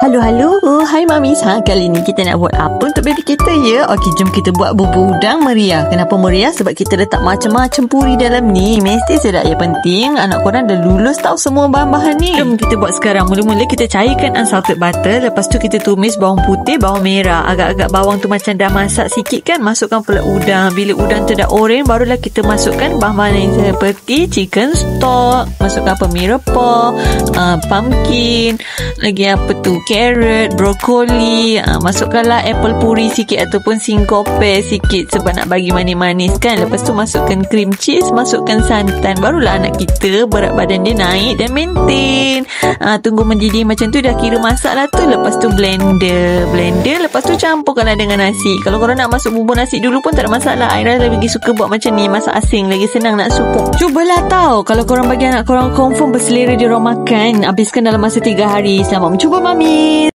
Halo, hai Mamis. Kali ni kita nak buat apa untuk baby kita ya? Okey, jom kita buat bubur udang meriah. Kenapa meriah? Sebab kita letak macam-macam puri dalam ni. Mesti sedap. Yang penting anak korang dah lulus tahu semua bahan-bahan ni. Jom kita buat sekarang. Mula-mula kita cairkan unsalted butter. Lepas tu kita tumis bawang putih, bawang merah. Agak-agak bawang tu macam dah masak sikit kan. Masukkan pula udang. Bila udang tu dah oranye, barulah kita masukkan bahan-bahan yang seperti chicken stock. Masukkan apa? Mirepoix, pumpkin, lagi apa tu? Carrot, brokoli. Masukkanlah apple puri sikit ataupun singkope sikit sebab nak bagi manis-manis kan. Lepas tu masukkan cream cheese, masukkan santan. Barulah anak kita berat badan dia naik dan maintain. Tunggu mendidih macam tu, dah kira masak lah tu. Lepas tu blender. Lepas tu campurkanlah dengan nasi. Kalau korang nak masuk bubur nasi dulu pun tak ada masalah. Aira lagi suka buat macam ni. Masak asing lagi senang nak sup. Cubalah tahu. Kalau korang bagi anak korang confirm berselera dia orang makan. Habiskan dalam masa 3 hari. Selamat mencuba Mami.